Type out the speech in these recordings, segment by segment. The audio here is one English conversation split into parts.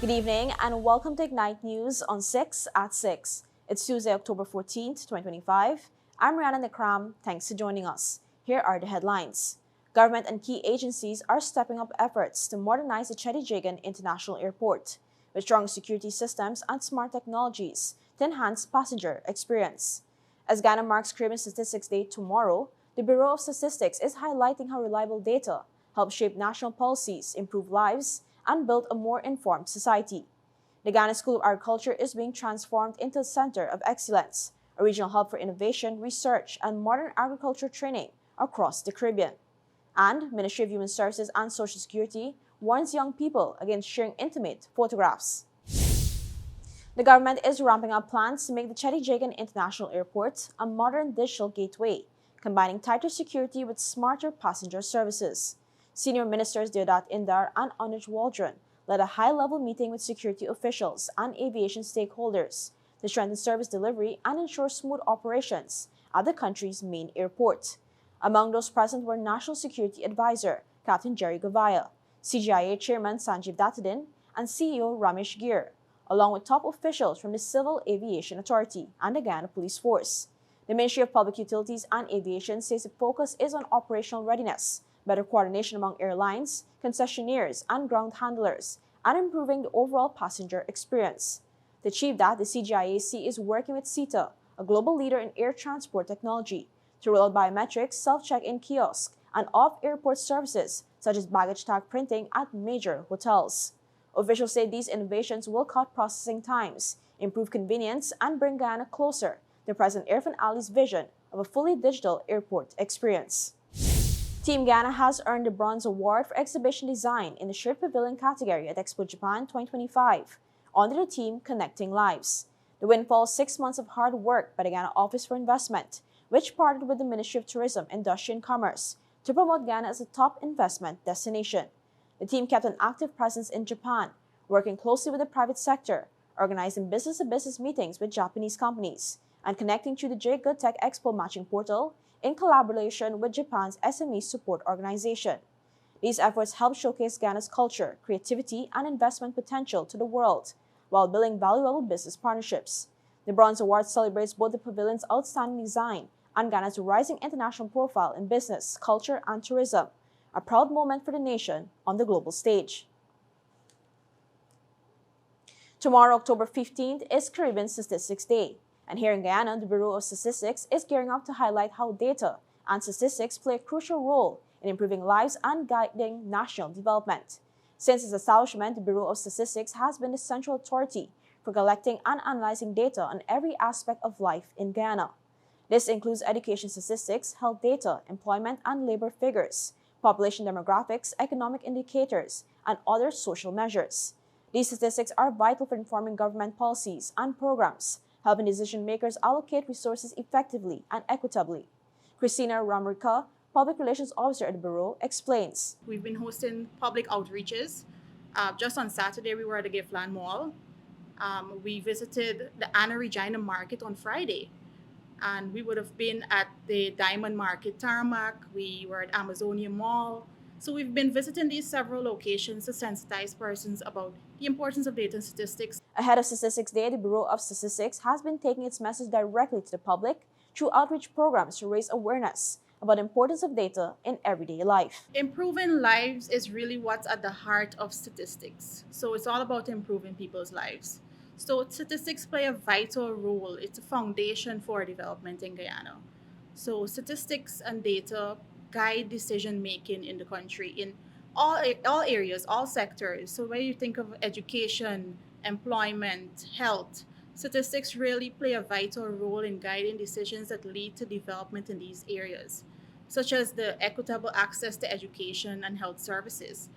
Good evening and welcome to Ignite News on 6 at 6. It's Tuesday, October 14th, 2025. I'm Rihanna Nikram. Thanks for joining us. Here are the headlines. Government and key agencies are stepping up efforts to modernize the CJIA International Airport with strong security systems and smart technologies to enhance passenger experience. As Ghana marks Caribbean Statistics Day tomorrow, the Bureau of Statistics is highlighting how reliable data helps shape national policies, improve lives, and build a more informed society. The Ghana School of Agriculture is being transformed into a center of excellence, a regional hub for innovation, research, and modern agriculture training across the Caribbean. And Ministry of Human Services and Social Security warns young people against sharing intimate photographs. The government is ramping up plans to make the CJIA International Airport a modern digital gateway, combining tighter security with smarter passenger services. Senior Ministers Deodat Indar and Anuj Waldron led a high-level meeting with security officials and aviation stakeholders to strengthen service delivery and ensure smooth operations at the country's main airport. Among those present were National Security Advisor Captain Jerry Gavaya, CJIA Chairman Sanjeev Dattadin, and CEO Ramesh Gir, along with top officials from the Civil Aviation Authority and the Ghana Police Force. The Ministry of Public Utilities and Aviation says the focus is on operational readiness, better coordination among airlines, concessionaires, and ground handlers, and improving the overall passenger experience. To achieve that, the CJIAC is working with CETA, a global leader in air transport technology, to roll out biometrics, self-check-in kiosks, and off-airport services such as baggage tag printing at major hotels. Officials say these innovations will cut processing times, improve convenience, and bring Ghana closer to President Irfan Ali's vision of a fully digital airport experience. Team Ghana has earned the Bronze Award for Exhibition Design in the Shared Pavilion category at Expo Japan 2025 under the theme Connecting Lives. The win follows 6 months of hard work by the Ghana Office for Investment, which partnered with the Ministry of Tourism, Industry and Commerce to promote Ghana as a top investment destination. The team kept an active presence in Japan, working closely with the private sector, organizing business-to-business meetings with Japanese companies, and connecting through the J Good Tech Expo matching portal in collaboration with Japan's SME support organization. These efforts help showcase Ghana's culture, creativity, and investment potential to the world, while building valuable business partnerships. The Bronze Award celebrates both the pavilion's outstanding design and Ghana's rising international profile in business, culture, and tourism, a proud moment for the nation on the global stage. Tomorrow, October 15th, is Caribbean Statistics Day. And here in Guyana, the Bureau of Statistics is gearing up to highlight how data and statistics play a crucial role in improving lives and guiding national development. Since its establishment, the Bureau of Statistics has been the central authority for collecting and analyzing data on every aspect of life in Guyana. This includes education statistics, health data, employment and labor figures, population demographics, economic indicators, and other social measures. These statistics are vital for informing government policies and programs, helping decision-makers allocate resources effectively and equitably. Christina Ramrika, Public Relations Officer at the Bureau, explains. We've been hosting public outreaches. Just on Saturday, we were at the Giftland Mall. We visited the Anna Regina Market on Friday. And we would have been at the Diamond Market Tarmac. We were at Amazonia Mall. So we've been visiting these several locations to sensitize persons about the importance of data and statistics. Ahead of Statistics Day, the Bureau of Statistics has been taking its message directly to the public through outreach programs to raise awareness about the importance of data in everyday life. Improving lives is really what's at the heart of statistics. So it's all about improving people's lives. So statistics play a vital role. It's a foundation for development in Guyana. So statistics and data guide decision making in the country in all areas, all sectors. So when you think of education, employment, health, statistics really play a vital role in guiding decisions that lead to development in these areas, such as the equitable access to education and health services.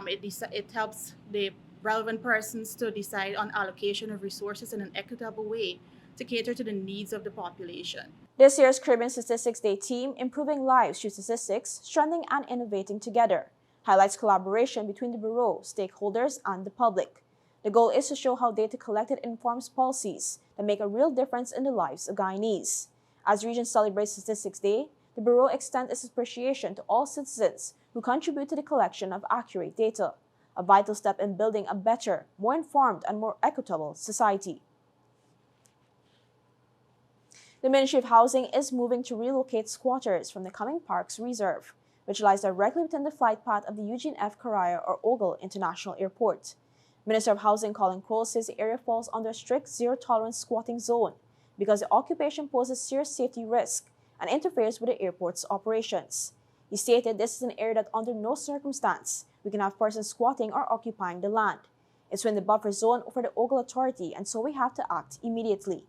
It helps the relevant persons to decide on allocation of resources in an equitable way to cater to the needs of the population. This year's Caribbean Statistics Day theme, Improving Lives Through Statistics, Strengthening and Innovating Together, highlights collaboration between the Bureau, stakeholders, and the public. The goal is to show how data collected informs policies that make a real difference in the lives of Guyanese. As the region celebrates Statistics Day, the Bureau extends its appreciation to all citizens who contribute to the collection of accurate data, a vital step in building a better, more informed, and more equitable society. The Ministry of Housing is moving to relocate squatters from the Coming Parks Reserve, which lies directly within the flight path of the Eugene F. Correa or Ogle International Airport. Minister of Housing Colin Kroll says the area falls under a strict zero-tolerance squatting zone because the occupation poses serious safety risk and interferes with the airport's operations. He stated this is an area that under no circumstance we can have persons squatting or occupying the land. It's within the buffer zone for the Ogle Authority, and so we have to act immediately.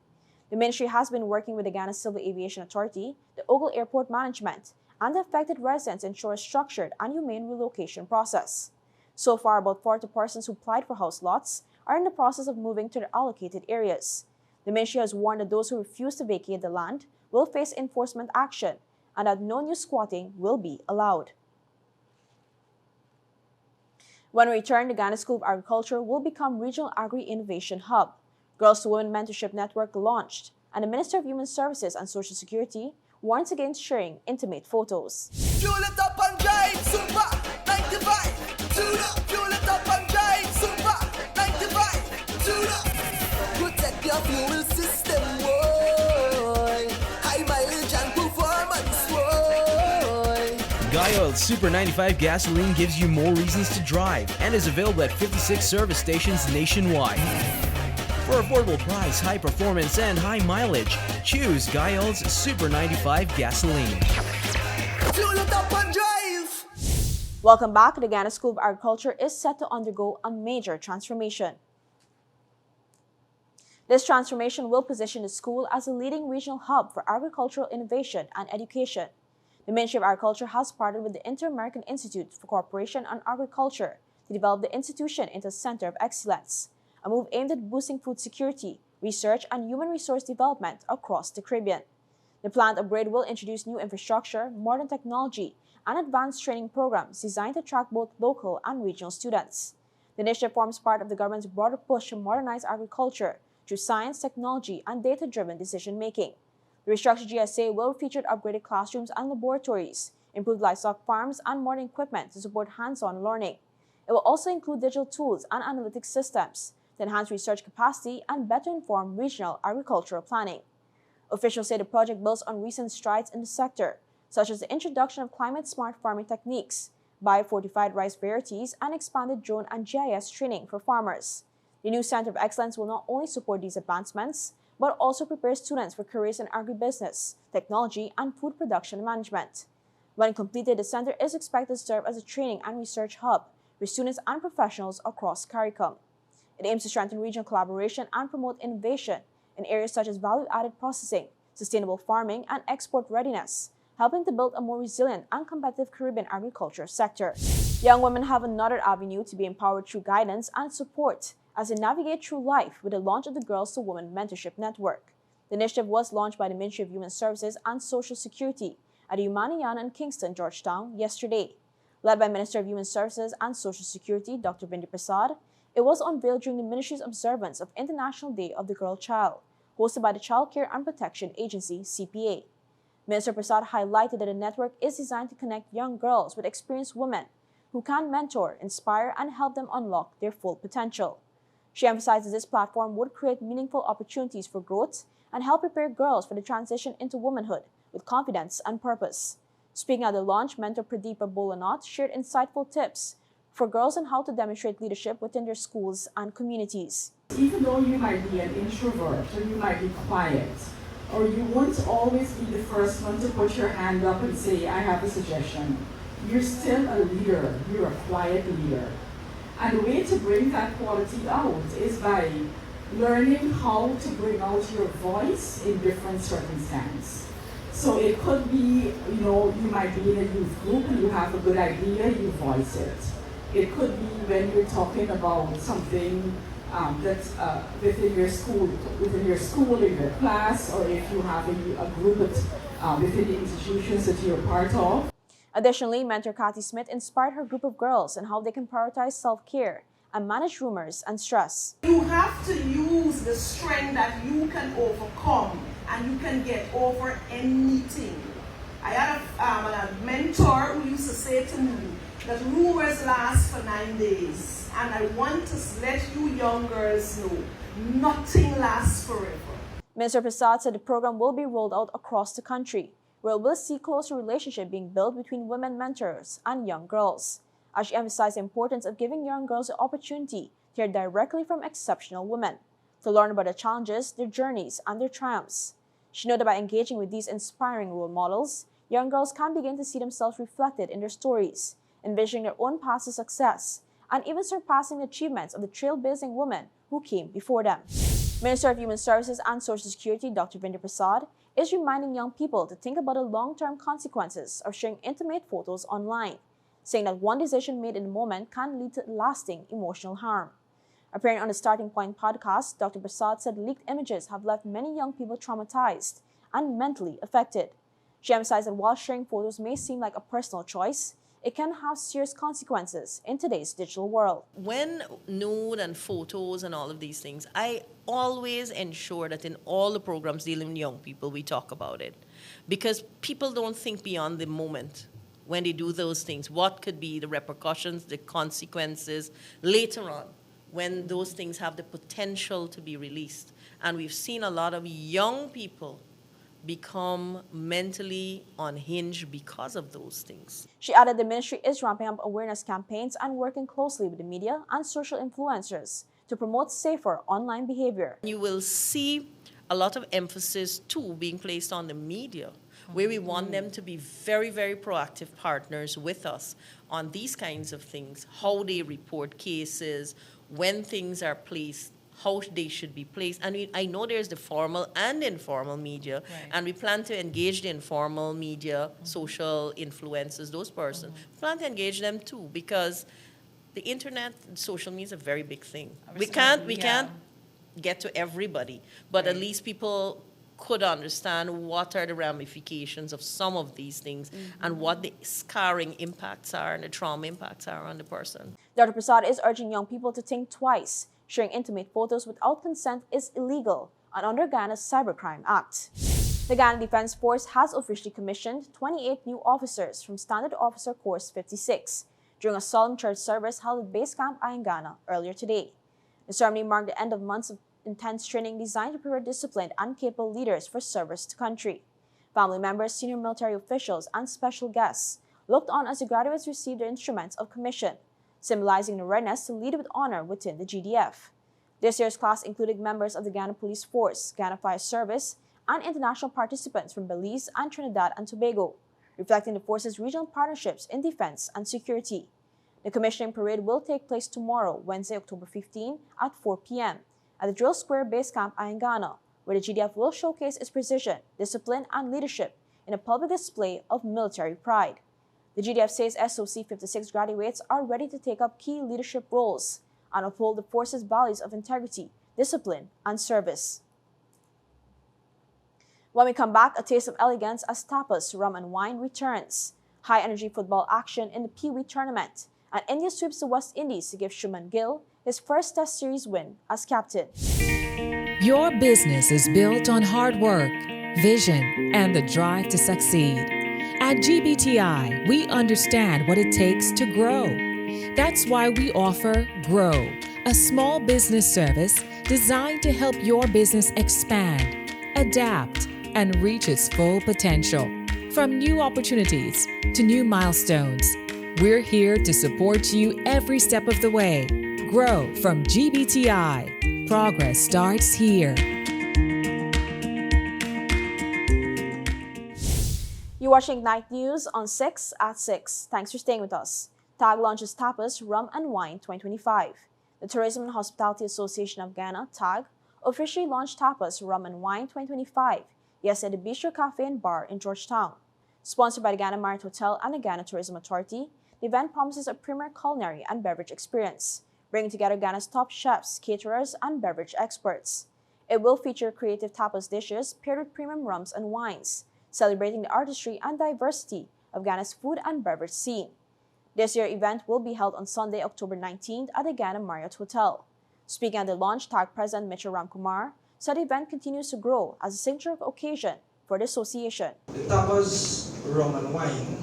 The ministry has been working with the Ghana Civil Aviation Authority, the Ogle Airport Management, and the affected residents to ensure a structured and humane relocation process. So far, about 40 persons who applied for house lots are in the process of moving to their allocated areas. The ministry has warned that those who refuse to vacate the land will face enforcement action and that no new squatting will be allowed. When we return, the Ghana School of Agriculture will become Regional Agri-Innovation Hub. Girls to Women Mentorship Network launched, and the Minister of Human Services and Social Security warns against sharing intimate photos. Fuel it up and drive, Super 95. Fuel it up and drive, Super 95. Protect your fuel system, boy. High mileage and performance, boy. Guy Oil's Super 95 gasoline gives you more reasons to drive and is available at 56 service stations nationwide. For affordable price, high performance, and high mileage, choose Guy Oil's Super 95 gasoline. Fuel it up and drive. Welcome back. The Ghana School of Agriculture is set to undergo a major transformation. This transformation will position the school as a leading regional hub for agricultural innovation and education. The Ministry of Agriculture has partnered with the Inter-American Institute for Cooperation on Agriculture to develop the institution into a center of excellence, a move aimed at boosting food security, research, and human resource development across the Caribbean. The plant upgrade will introduce new infrastructure, modern technology, and advanced training programs designed to attract both local and regional students. The initiative forms part of the government's broader push to modernize agriculture through science, technology, and data-driven decision-making. The restructured GSA will feature upgraded classrooms and laboratories, improved livestock farms, and modern equipment to support hands-on learning. It will also include digital tools and analytics systems to enhance research capacity and better inform regional agricultural planning. Officials say the project builds on recent strides in the sector, such as the introduction of climate-smart farming techniques, biofortified rice varieties, and expanded drone and GIS training for farmers. The new Center of Excellence will not only support these advancements, but also prepare students for careers in agribusiness, technology, and food production management. When completed, the center is expected to serve as a training and research hub for students and professionals across CARICOM. It aims to strengthen regional collaboration and promote innovation in areas such as value-added processing, sustainable farming, and export readiness, helping to build a more resilient and competitive Caribbean agriculture sector. Young women have another avenue to be empowered through guidance and support as they navigate through life with the launch of the Girls to Women Mentorship Network. The initiative was launched by the Ministry of Human Services and Social Security at the Humaniana in Kingston, Georgetown, yesterday. Led by Minister of Human Services and Social Security, Dr. Bindi Prasad, it was unveiled during the Ministry's observance of International Day of the Girl Child, hosted by the Child Care and Protection Agency, CPA. Minister Prasad highlighted that the network is designed to connect young girls with experienced women who can mentor, inspire, and help them unlock their full potential. She emphasizes this platform would create meaningful opportunities for growth and help prepare girls for the transition into womanhood with confidence and purpose. Speaking at the launch, Mentor Pradeepa Bolanat shared insightful tips for girls on how to demonstrate leadership within their schools and communities. Even though you might be an introvert, or you might be quiet, or you won't always be the first one to put your hand up and say, I have a suggestion, you're still a leader, you're a quiet leader. And the way to bring that quality out is by learning how to bring out your voice in different circumstances. So it could be, you might be in a youth group and you have a good idea, you voice it. It could be when you're talking about something that's within your school, in your class, or if you have a group within the institutions that you're part of. Additionally, mentor Kathy Smith inspired her group of girls on how they can prioritize self-care and manage rumors and stress. You have to use the strength that you can overcome and you can get over anything. I had a mentor who used to say to me that rumors last for 9 days. And I want to let you young girls know, nothing lasts forever. Minister Prasad said the program will be rolled out across the country, where we'll see closer relationship being built between women mentors and young girls, as she emphasized the importance of giving young girls the opportunity to hear directly from exceptional women, to learn about their challenges, their journeys, and their triumphs. She noted by engaging with these inspiring role models, young girls can begin to see themselves reflected in their stories, envisioning their own paths to success, and even surpassing the achievements of the trailblazing women who came before them. Minister of Human Services and Social Security Dr. Vinder Prasad is reminding young people to think about the long-term consequences of sharing intimate photos online, saying that one decision made in the moment can lead to lasting emotional harm. Appearing on the Starting Point podcast, Dr. Prasad said leaked images have left many young people traumatized and mentally affected. She emphasized that while sharing photos may seem like a personal choice, it can have serious consequences in today's digital world. When nude and photos and all of these things, I always ensure that in all the programs dealing with young people, we talk about it. Because people don't think beyond the moment when they do those things. What could be the repercussions, the consequences later on when those things have the potential to be released. And we've seen a lot of young people become mentally unhinged because of those things. She added the ministry is ramping up awareness campaigns and working closely with the media and social influencers to promote safer online behavior. You will see a lot of emphasis too being placed on the media, where we want them to be very, very proactive partners with us on these kinds of things, how they report cases, when things are placed, how they should be placed. And I know there's the formal and informal media, and we plan to engage the informal media, social influencers, those persons. We plan to engage them too, because the internet, social media is a very big thing. We can't get to everybody, but at least people could understand what are the ramifications of some of these things and what the scarring impacts are and the trauma impacts are on the person. Dr. Prasad is urging young people to think twice. Sharing intimate photos without consent is illegal and under Ghana's Cybercrime Act. The Ghana Defense Force has officially commissioned 28 new officers from Standard Officer Course 56 during a solemn church service held at Base Camp Ayangana earlier today. The ceremony marked the end of months of intense training designed to prepare disciplined and capable leaders for service to country. Family members, senior military officials, and special guests looked on as the graduates received their instruments of commission, symbolizing the readiness to lead with honor within the GDF. This year's class included members of the Ghana Police Force, Ghana Fire Service, and international participants from Belize and Trinidad and Tobago, reflecting the force's regional partnerships in defense and security. The commissioning parade will take place tomorrow, Wednesday, October 15, at 4 p.m. at the Drill Square Base Camp Ayangana, where the GDF will showcase its precision, discipline, and leadership in a public display of military pride. The GDF says SOC 56 graduates are ready to take up key leadership roles and uphold the force's values of integrity, discipline, and service. When we come back, a taste of elegance as tapas, rum, and wine returns. High-energy football action in the Pee Wee tournament, and India sweeps the West Indies to give Shuman Gill his first Test Series win as captain. Your business is built on hard work, vision, and the drive to succeed. At GBTI, we understand what it takes to grow. That's why we offer Grow, a small business service designed to help your business expand, adapt, and reach its full potential. From new opportunities to new milestones, we're here to support you every step of the way. Grow from GBTI. Progress starts here. You're watching Night News on 6 at 6. Thanks for staying with us. TAG launches Tapas, Rum and Wine 2025. The Tourism and Hospitality Association of Ghana, TAG, officially launched Tapas, Rum and Wine 2025 yesterday at the Bistro Cafe and Bar in Georgetown. Sponsored by the Ghana Marriott Hotel and the Ghana Tourism Authority, the event promises a premier culinary and beverage experience, bringing together Ghana's top chefs, caterers, and beverage experts. It will feature creative tapas dishes paired with premium rums and wines, celebrating the artistry and diversity of Ghana's food and beverage scene. This year's event will be held on Sunday, October 19th at the Ghana Marriott Hotel. Speaking at the launch, TAG President Mitchell Ramkumar said the event continues to grow as a signature occasion for the association. The tapas, rum and wine,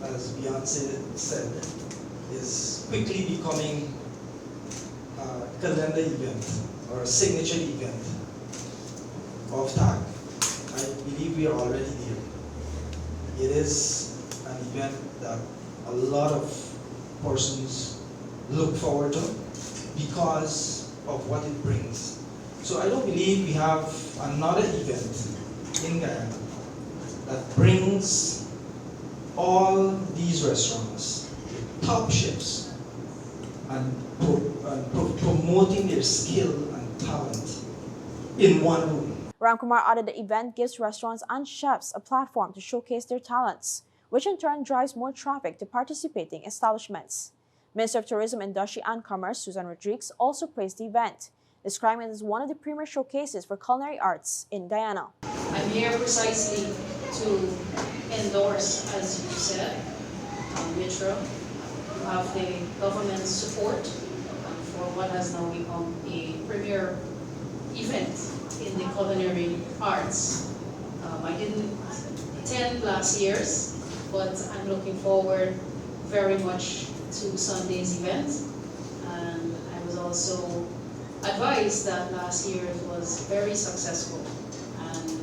as Beyonce said, is quickly becoming calendar event or a signature event of TAG. I believe we are already there. It is an event that a lot of persons look forward to because of what it brings. So I don't believe we have another event in Guyana that brings all these restaurants, top chefs, and promoting their skill and talent in one room. Ramkumar added the event gives restaurants and chefs a platform to showcase their talents, which in turn drives more traffic to participating establishments. Minister of Tourism, Industry and Commerce Susan Rodriguez also praised the event, describing it as one of the premier showcases for culinary arts in Guyana. I'm here precisely to endorse, as you said, Mitra. You have the government's support for what has now become a premier event in the culinary arts. I didn't attend last year's, but I'm looking forward very much to Sunday's event. And I was also advised that last year's was very successful and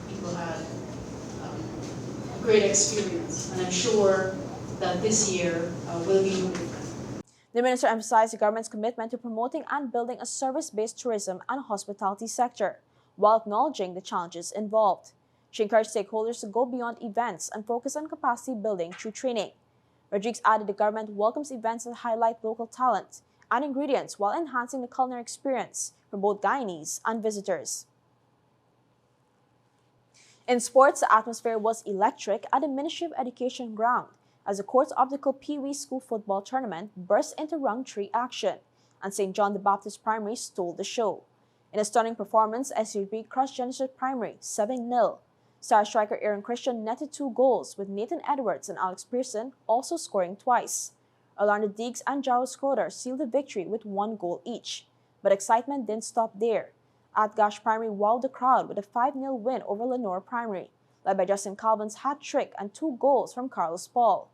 people had a great experience. And I'm sure that this year will be no different. The minister emphasized the government's commitment to promoting and building a service-based tourism and hospitality sector, while acknowledging the challenges involved. She encouraged stakeholders to go beyond events and focus on capacity building through training. Rodriguez added the government welcomes events that highlight local talent and ingredients while enhancing the culinary experience for both Guyanese and visitors. In sports, the atmosphere was electric at the Ministry of Education ground as the Courts Optical Pee Wee School football tournament burst into round 3 action, and St. John the Baptist Primary stole the show. In a stunning performance, SUB crushed Genesis Primary 7-0. Star striker Aaron Christian netted 2 goals, with Nathan Edwards and Alex Pearson also scoring twice. Orlando Deeks and Jaro Schroeder sealed the victory with 1 goal each. But excitement didn't stop there. Atgash Primary wowed the crowd with a 5-0 win over Lenore Primary, led by Justin Calvin's hat-trick and 2 goals from Carlos Paul.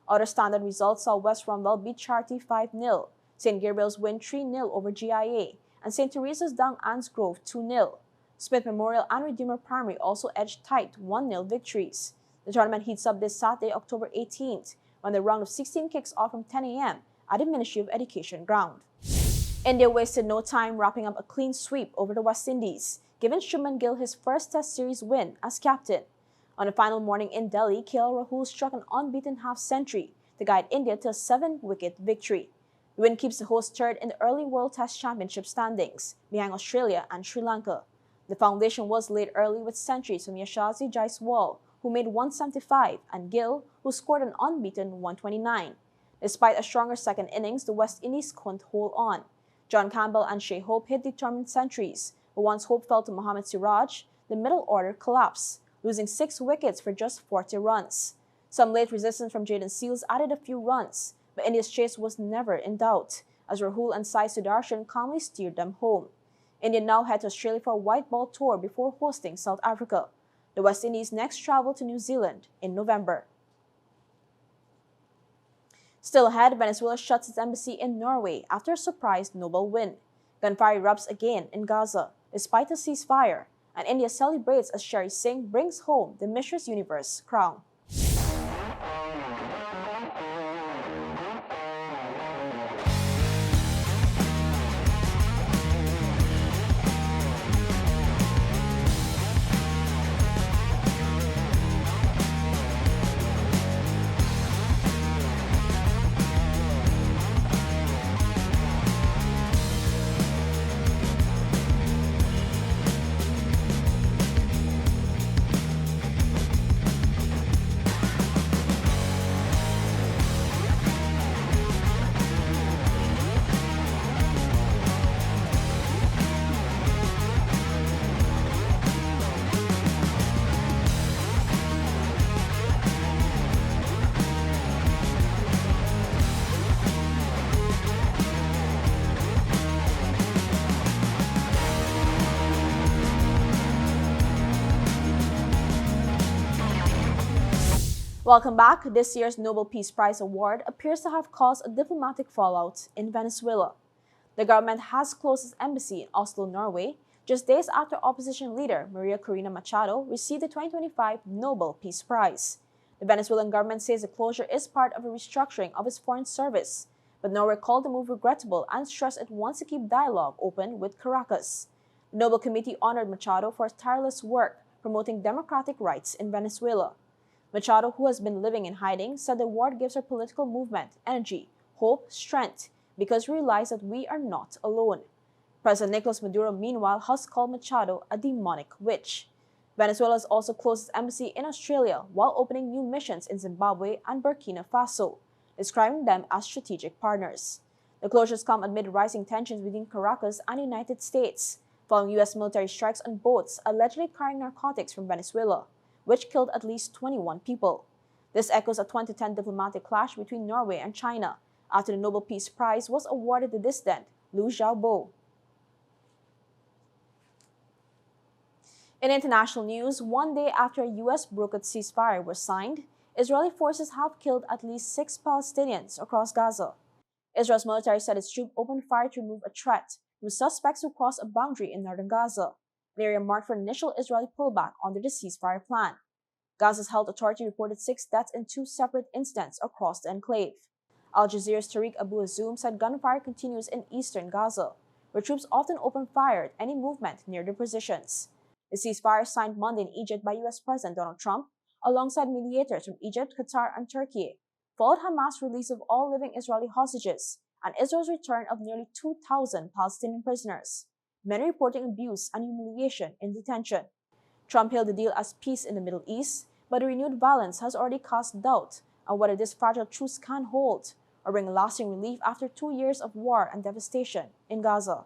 Other standard results saw West Rumwell beat Charity 5-0, St. Gabriel's win 3-0 over GIA, and St. Teresa's down Anns Grove 2-0. Smith Memorial and Redeemer Primary also edged tight 1-0 victories. The tournament heats up this Saturday, October 18th, when the round of 16 kicks off from 10 a.m. at the Ministry of Education ground. India wasted no time wrapping up a clean sweep over the West Indies, giving Shubman Gill his first Test series win as captain. On the final morning in Delhi, KL Rahul struck an unbeaten half-century to guide India to a 7-wicket victory. The win keeps the hosts third in the early World Test Championship standings, behind Australia and Sri Lanka. The foundation was laid early with centuries from Yashazi Jaiswal, who made 175, and Gill, who scored an unbeaten 129. Despite a stronger second innings, the West Indies couldn't hold on. John Campbell and Shea Hope hit determined centuries, but once hope fell to Mohammad Siraj, the middle order collapsed, losing 6 wickets for just 40 runs. Some late resistance from Jaden Seals added a few runs, but India's chase was never in doubt, as Rahul and Sai Sudarshan calmly steered them home. India now head to Australia for a white ball tour before hosting South Africa. The West Indies next travel to New Zealand in November. Still ahead, Venezuela shuts its embassy in Norway after a surprise Nobel win. Gunfire erupts again in Gaza, despite a ceasefire, and India celebrates as Sherry Singh brings home the Mistress Universe crown. Welcome back. This year's Nobel Peace Prize Award appears to have caused a diplomatic fallout in Venezuela. The government has closed its embassy in Oslo, Norway, just days after opposition leader Maria Corina Machado received the 2025 Nobel Peace Prize. The Venezuelan government says the closure is part of a restructuring of its foreign service, but Norway called the move regrettable and stressed it wants to keep dialogue open with Caracas. The Nobel Committee honored Machado for his tireless work promoting democratic rights in Venezuela. Machado, who has been living in hiding, said the award gives her political movement energy, hope, strength, because we realize that we are not alone. President Nicolas Maduro, meanwhile, has called Machado a demonic witch. Venezuela has also closed its embassy in Australia while opening new missions in Zimbabwe and Burkina Faso, describing them as strategic partners. The closures come amid rising tensions between Caracas and the United States, following U.S. military strikes on boats allegedly carrying narcotics from Venezuela, which killed at least 21 people. This echoes a 2010 diplomatic clash between Norway and China, after the Nobel Peace Prize was awarded the dissident Liu Xiaobo. In international news, one day after a U.S.-brokered ceasefire was signed, Israeli forces have killed at least 6 Palestinians across Gaza. Israel's military said its troops opened fire to remove a threat from suspects who crossed a boundary in northern Gaza, an area marked for initial Israeli pullback under the ceasefire plan. Gaza's health authority reported 6 deaths in 2 separate incidents across the enclave. Al Jazeera's Tariq Abu Azoum said gunfire continues in eastern Gaza, where troops often open fire at any movement near their positions. The ceasefire signed Monday in Egypt by U.S. President Donald Trump, alongside mediators from Egypt, Qatar, and Turkey, followed Hamas' release of all living Israeli hostages and Israel's return of nearly 2,000 Palestinian prisoners, many reporting abuse and humiliation in detention. Trump hailed the deal as peace in the Middle East, but the renewed violence has already cast doubt on whether this fragile truce can hold or bring lasting relief after 2 years of war and devastation in Gaza.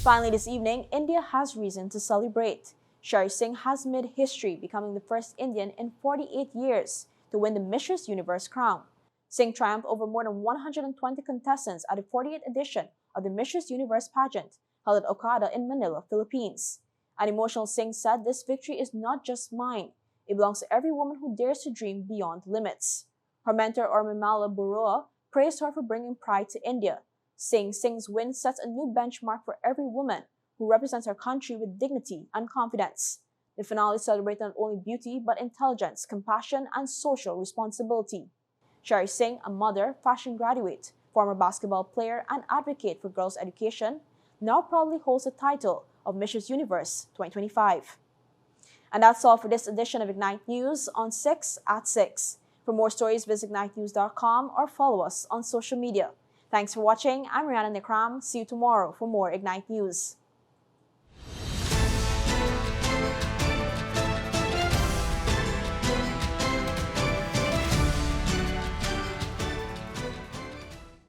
Finally this evening, India has reason to celebrate. Shari Singh has made history, becoming the first Indian in 48 years to win the Mistress Universe crown. Singh triumphed over more than 120 contestants at the 48th edition of the Mistress Universe pageant held at Okada in Manila, Philippines. An emotional Singh said, "This victory is not just mine. It belongs to every woman who dares to dream beyond limits." Her mentor, Urmimala Burua, praised her for bringing pride to India. Singh's win sets a new benchmark for every woman who represents our country with dignity and confidence. The finale celebrated not only beauty, but intelligence, compassion, and social responsibility. Shari Singh, a mother, fashion graduate, former basketball player, and advocate for girls' education, now proudly holds the title of Mistress Universe 2025. And that's all for this edition of Ignite News on 6 at 6. For more stories, visit ignitenews.com or follow us on social media. Thanks for watching. I'm Rihanna Nikram. See you tomorrow for more Ignite News.